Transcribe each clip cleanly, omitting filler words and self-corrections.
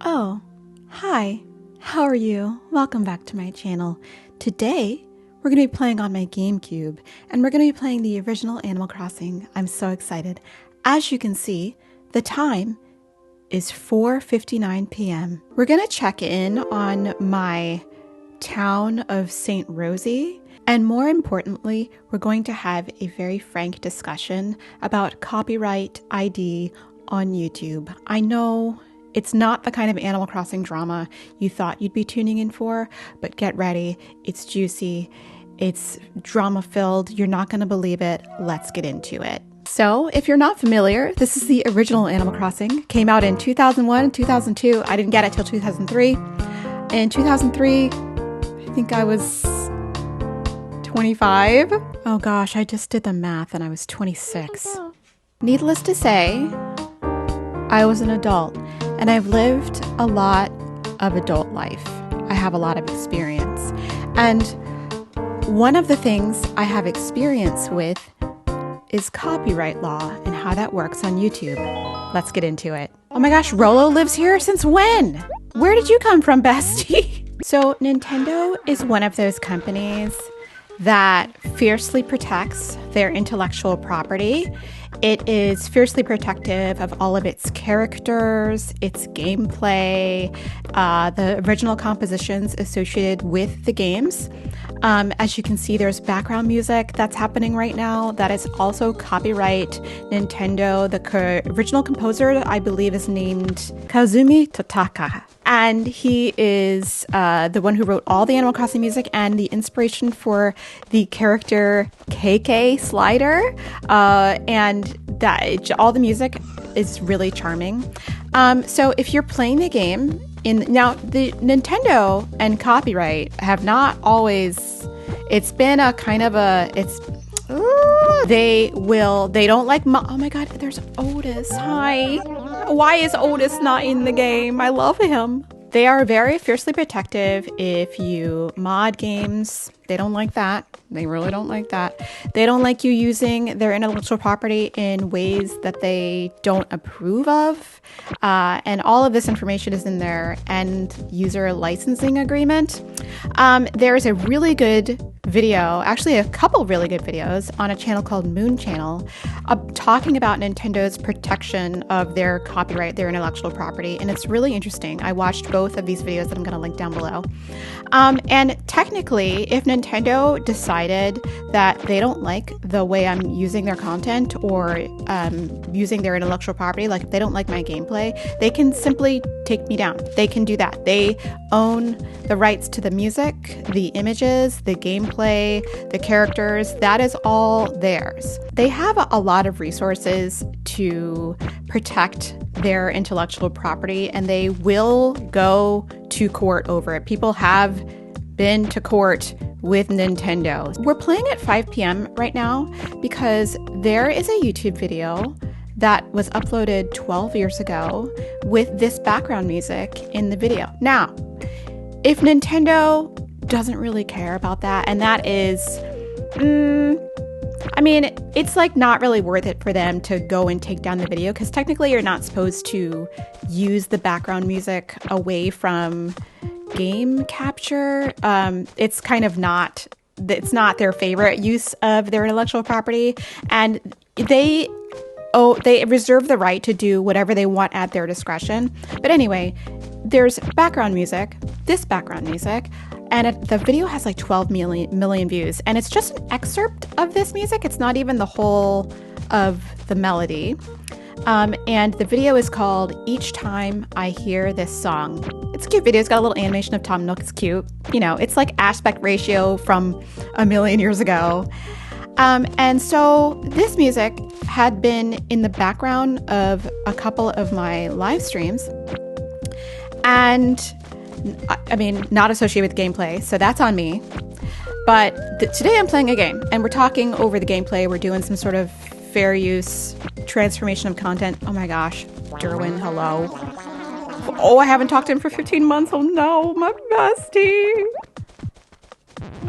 Oh, hi. How are you? Welcome back to my channel. Today, we're going to be playing on my GameCube, and we're going to be playing the original Animal Crossing. I'm so excited. As you can see, the time is 4:59 p.m. We're going to check in on my town of St. Rosie, and more importantly, we're going to have a very frank discussion about copyright ID on YouTube. I know it's not the kind of Animal Crossing drama you thought you'd be tuning in for, but get ready. It's juicy. It's drama-filled. You're not going to believe it. Let's get into it. So, if you're not familiar, this is the original Animal Crossing. Came out in 2001, 2002. I didn't get it till 2003. In 2003, I think I was 25. Oh gosh, I just did the math and I was 26. Needless to say, I was an adult. And I've lived a lot of adult life. I have a lot of experience. And one of the things I have experience with is copyright law and how that works on YouTube. Let's get into it. Oh my gosh, Rolo lives here? Since when? Where did you come from, bestie? So Nintendo is one of those companies that fiercely protects their intellectual property. It is fiercely protective of all of its characters, its gameplay, the original compositions associated with the games. As you can see, there's background music that's happening right now that is also copyright Nintendo. The original composer, I believe, is named Kazumi Totaka. And he is the one who wrote all the Animal Crossing music and the inspiration for the character KK Slider. And that all the music is really charming. So if you're playing the game, now the Nintendo and copyright have not always, it's been a kind of a, they don't like, oh my god, there's Otis, hi. Why is Otis not in the game? I love him. They are very fiercely protective if you mod games. They don't like that. They really don't like that. They don't like you using their intellectual property in ways that they don't approve of. And all of this information is in their end user licensing agreement. There is a really good video, actually a couple really good videos on a channel called Moon Channel, talking about Nintendo's protection of their copyright, their intellectual property. And it's really interesting. I watched both of these videos that I'm going to link down below. And technically, if Nintendo decided that they don't like the way I'm using their content or using their intellectual property, like if they don't like my gameplay, they can simply take me down. They can do that. They own the rights to the music, the images, the gameplay, the characters. That is all theirs. They have a lot of resources to protect their intellectual property, and they will go to court over it. People have been to court with Nintendo. We're playing at 5 p.m. right now because there is a YouTube video that was uploaded 12 years ago with this background music in the video. Now, if Nintendo doesn't really care about that, and that is, I mean, it's like not really worth it for them to go and take down the video because technically you're not supposed to use the background music away from game capture. It's kind of not, it's not their favorite use of their intellectual property, and they reserve the right to do whatever they want at their discretion. But anyway, there's background music, this background music, and the video has like 12 million views, and it's just an excerpt of this music. It's not even the whole of the melody. And the video is called Each Time I Hear This Song. It's a cute video. It's got a little animation of Tom Nook. It's cute. You know, it's like aspect ratio from a million years ago. And so this music had been in the background of a couple of my live streams. And I mean, not associated with gameplay, so that's on me. But today I'm playing a game, and we're talking over the gameplay. We're doing some sort of fair use transformation of content. Oh my gosh, Derwin, hello. Oh, I haven't talked to him for 15 months. Oh no, my bestie.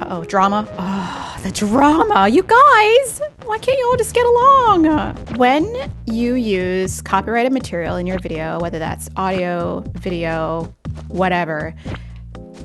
Uh-oh, drama. Oh, the drama, you guys. Why can't you all just get along? When you use copyrighted material in your video, whether that's audio, video, whatever,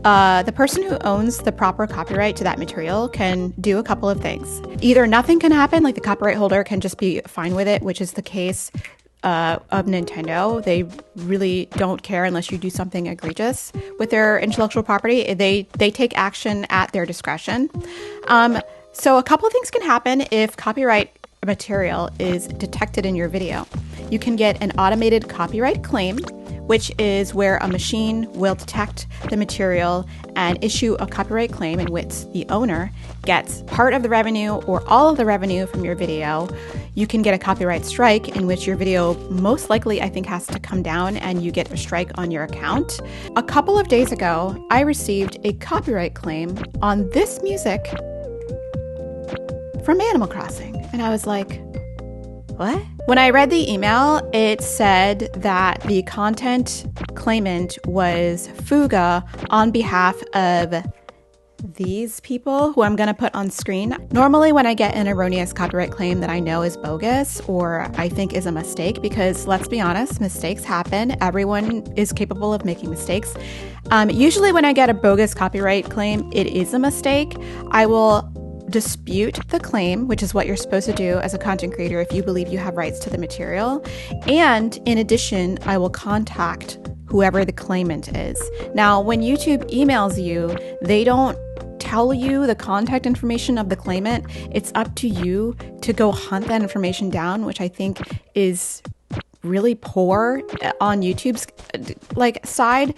the person who owns the proper copyright to that material can do a couple of things. Either nothing can happen, like the copyright holder can just be fine with it, which is the case of Nintendo. They really don't care unless you do something egregious with their intellectual property. They take action at their discretion. So a couple of things can happen if copyright material is detected in your video. You can get an automated copyright claim, which is where a machine will detect the material and issue a copyright claim in which the owner gets part of the revenue or all of the revenue from your video. You can get a copyright strike in which your video most likely, I think, has to come down and you get a strike on your account. A couple of days ago, I received a copyright claim on this music from Animal Crossing. And I was like, what? When I read the email, it said that the content claimant was Fuga on behalf of these people who I'm going to put on screen. Normally when I get an erroneous copyright claim that I know is bogus or I think is a mistake, because let's be honest, mistakes happen. Everyone is capable of making mistakes. Usually when I get a bogus copyright claim, it is a mistake. I will dispute the claim, which is what you're supposed to do as a content creator if you believe you have rights to the material. And in addition, I will contact whoever the claimant is. Now, when YouTube emails you, they don't tell you the contact information of the claimant. It's up to you to go hunt that information down, which I think is really poor on YouTube's side.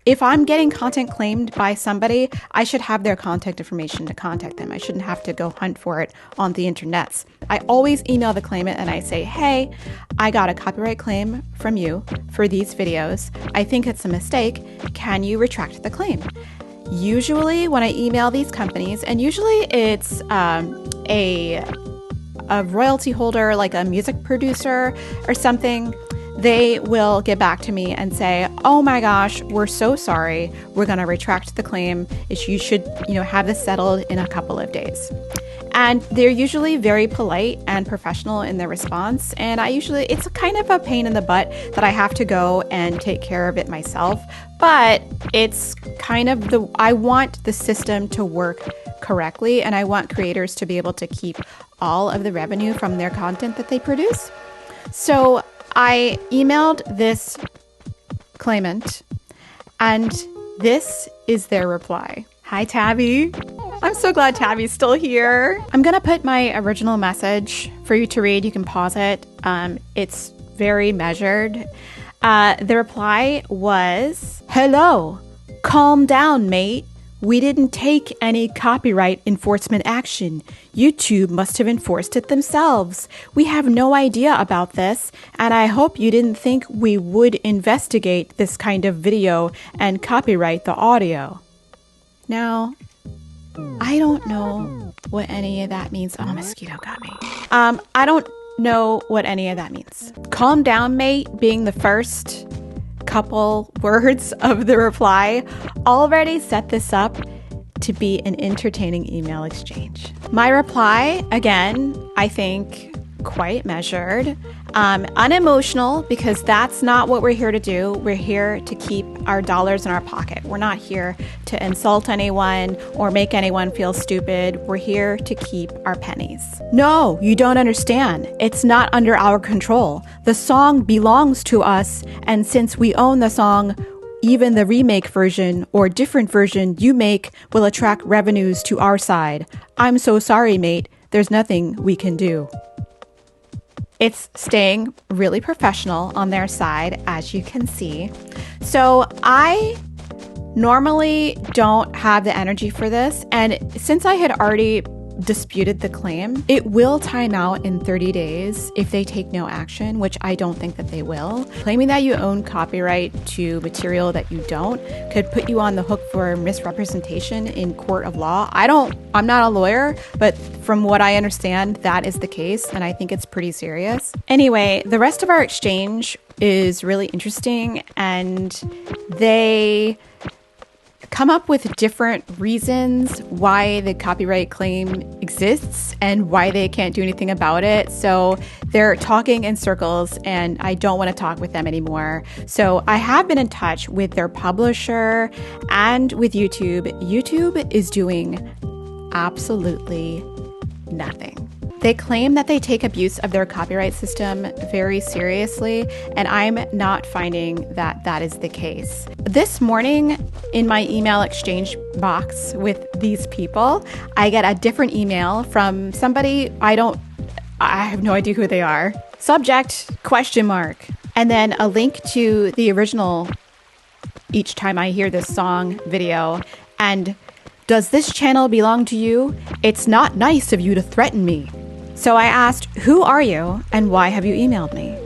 If I'm getting content claimed by somebody, I should have their contact information to contact them. I shouldn't have to go hunt for it on the internets. I always email the claimant and I say, hey, I got a copyright claim from you for these videos. I think it's a mistake. Can you retract the claim? Usually when I email these companies, and usually it's a royalty holder, like a music producer or something, they will get back to me and say, oh my gosh, we're so sorry. We're going to retract the claim. You should, have this settled in a couple of days. And they're usually very polite and professional in their response. And it's kind of a pain in the butt that I have to go and take care of it myself. But it's kind of I want the system to work correctly. And I want creators to be able to keep all of the revenue from their content that they produce. So I emailed this claimant, and this is their reply. Hi, Tabby. I'm so glad Tabby's still here. I'm going to put my original message for you to read. You can pause it. It's very measured. The reply was, hello, calm down, mate. We didn't take any copyright enforcement action. YouTube must have enforced it themselves. We have no idea about this, and I hope you didn't think we would investigate this kind of video and copyright the audio. Now, I don't know what any of that means. Oh, a mosquito got me. I don't know what any of that means. Calm down, mate, being the first couple words of the reply already set this up to be an entertaining email exchange. My reply, again, I think quite measured, unemotional, because that's not what we're here to do. We're here to keep our dollars in our pocket. We're not here to insult anyone or make anyone feel stupid. We're here to keep our pennies. No, you don't understand. It's not under our control. The song belongs to us, and since we own the song, even the remake version or different version you make will attract revenues to our side. I'm so sorry, mate. There's nothing we can do. It's staying really professional on their side, as you can see. So I normally don't have the energy for this. And since I had already disputed the claim, it will time out in 30 days if they take no action, which I don't think that they will. Claiming that you own copyright to material that you don't could put you on the hook for misrepresentation in court of law. I'm not a lawyer, but from what I understand, that is the case, and I think it's pretty serious. Anyway, the rest of our exchange is really interesting, and they come up with different reasons why the copyright claim exists and why they can't do anything about it. So they're talking in circles, and I don't want to talk with them anymore. So I have been in touch with their publisher and with YouTube. YouTube is doing absolutely nothing. They claim that they take abuse of their copyright system very seriously, and I'm not finding that that is the case. This morning, in my email exchange box with these people, I get a different email from somebody I have no idea who they are. Subject, ? And then a link to the original Each Time I Hear This Song video. And does this channel belong to you? It's not nice of you to threaten me. So I asked, who are you and why have you emailed me?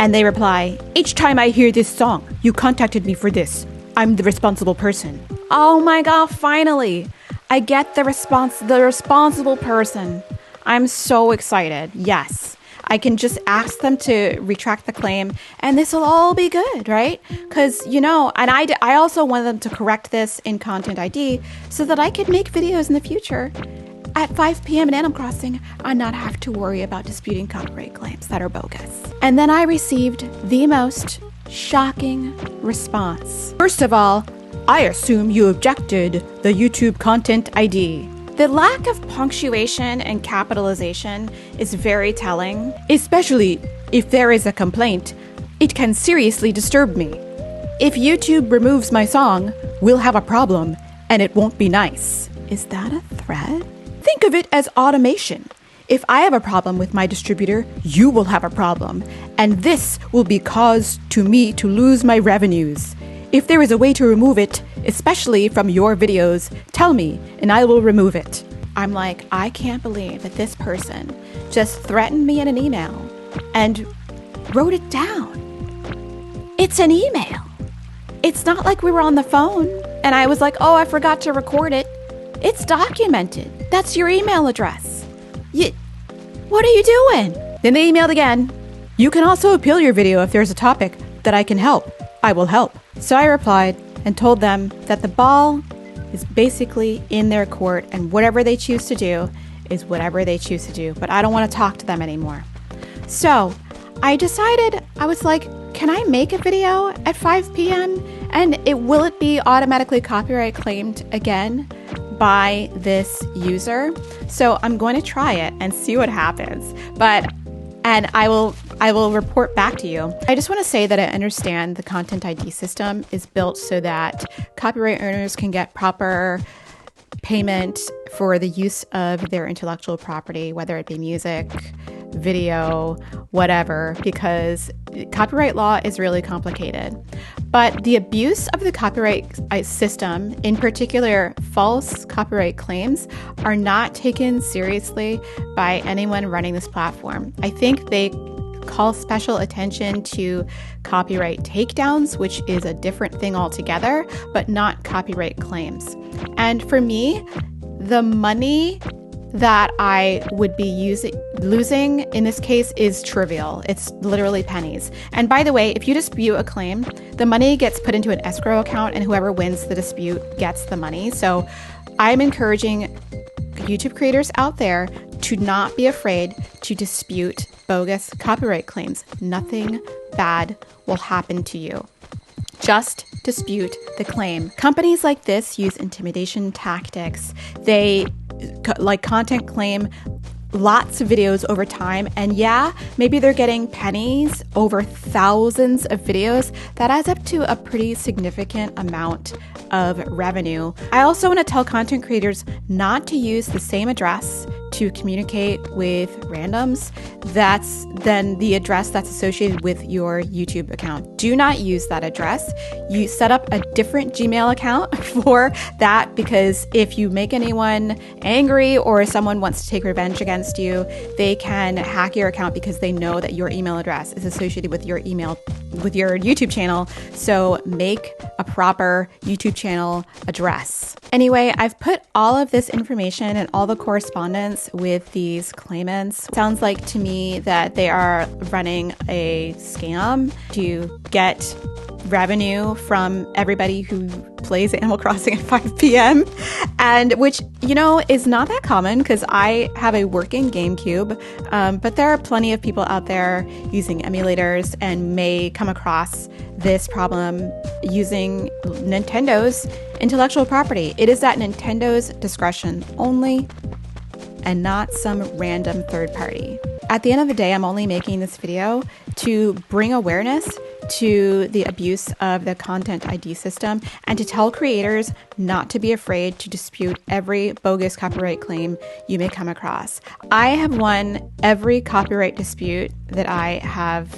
And they reply, each time I hear this song, you contacted me for this. I'm the responsible person. Oh my God, finally. I get the responsible person. I'm so excited. Yes. I can just ask them to retract the claim and this will all be good, right? Because, and I also want them to correct this in Content ID so that I could make videos in the future at 5 p.m. in Animal Crossing and not have to worry about disputing copyright claims that are bogus. And then I received the most shocking response. First of all, I assume you objected the YouTube Content ID. The lack of punctuation and capitalization is very telling, especially if there is a complaint. It can seriously disturb me. If YouTube removes my song, we'll have a problem and it won't be nice. Is that a threat? Think of it as automation. If I have a problem with my distributor, you will have a problem, and this will be cause to me to lose my revenues. If there is a way to remove it, especially from your videos, tell me, and I will remove it. I'm like, I can't believe that this person just threatened me in an email and wrote it down. It's an email. It's not like we were on the phone, and I was like, oh, I forgot to record it. It's documented. That's your email address. What are you doing? Then they emailed again. You can also appeal your video if there's a topic that I can help. I will help. So I replied and told them that the ball is basically in their court and whatever they choose to do is whatever they choose to do. But I don't want to talk to them anymore. So I decided, I was like, can I make a video at 5 p.m. and will it be automatically copyright claimed again by this user? So I'm going to try it and see what happens. And I will report back to you. I just want to say that I understand the Content ID system is built so that copyright owners can get proper payment for the use of their intellectual property, whether it be music, video, whatever, because copyright law is really complicated. But the abuse of the copyright system, in particular false copyright claims, are not taken seriously by anyone running this platform. I think they call special attention to copyright takedowns, which is a different thing altogether, but not copyright claims. And for me, the money that I would be losing in this case is trivial. It's literally pennies. And by the way, if you dispute a claim, the money gets put into an escrow account and whoever wins the dispute gets the money. So I'm encouraging YouTube creators out there to not be afraid to dispute bogus copyright claims. Nothing bad will happen to you. Just dispute the claim. Companies like this use intimidation tactics. They content claim lots of videos over time, and yeah, maybe they're getting pennies over thousands of videos. That adds up to a pretty significant amount of revenue. I also want to tell content creators not to use the same address to communicate with randoms. That's then the address that's associated with your YouTube account. Do not use that address. You set up a different Gmail account for that, because if you make anyone angry or someone wants to take revenge against you, they can hack your account because they know that your email address is associated with your YouTube channel. So make a proper YouTube channel address. Anyway, I've put all of this information and all the correspondence business with these claimants. Sounds like to me that they are running a scam to get revenue from everybody who plays Animal Crossing at 5 p.m. and which, is not that common because I have a working GameCube, but there are plenty of people out there using emulators and may come across this problem using Nintendo's intellectual property. It is at Nintendo's discretion only and not some random third party. At the end of the day, I'm only making this video to bring awareness to the abuse of the content ID system and to tell creators not to be afraid to dispute every bogus copyright claim you may come across. I have won every copyright dispute that I have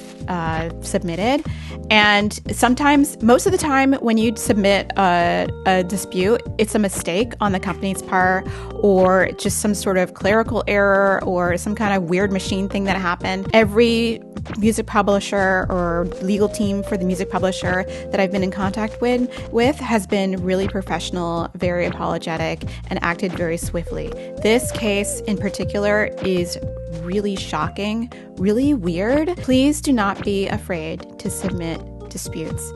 submitted, and sometimes, most of the time, when you submit a dispute, it's a mistake on the company's part or just some sort of clerical error or some kind of weird machine thing that happened. Every music publisher or legal team for the music publisher that I've been in contact with has been really professional, very apologetic, and acted very swiftly. This case in particular is really shocking, really weird. Please do not be afraid to submit disputes.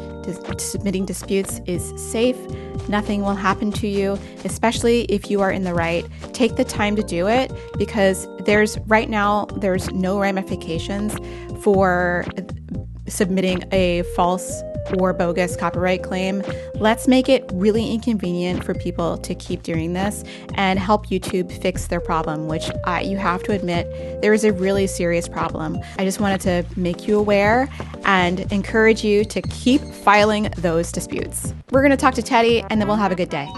Submitting disputes is safe. Nothing will happen to you, especially if you are in the right. Take the time to do it because there's no ramifications for submitting a false or bogus copyright claim. Let's make it really inconvenient for people to keep doing this and help YouTube fix their problem, which you have to admit, there is a really serious problem. I just wanted to make you aware and encourage you to keep filing those disputes. We're going to talk to Teddy and then we'll have a good day.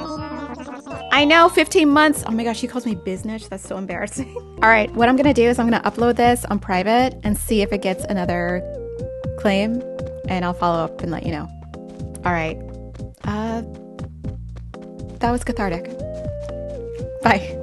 I know, 15 months. Oh my gosh, she calls me biznitch. That's so embarrassing. All right, what I'm going to do is I'm going to upload this on private and see if it gets another claim, and I'll follow up and let you know. All right. That was cathartic. Bye.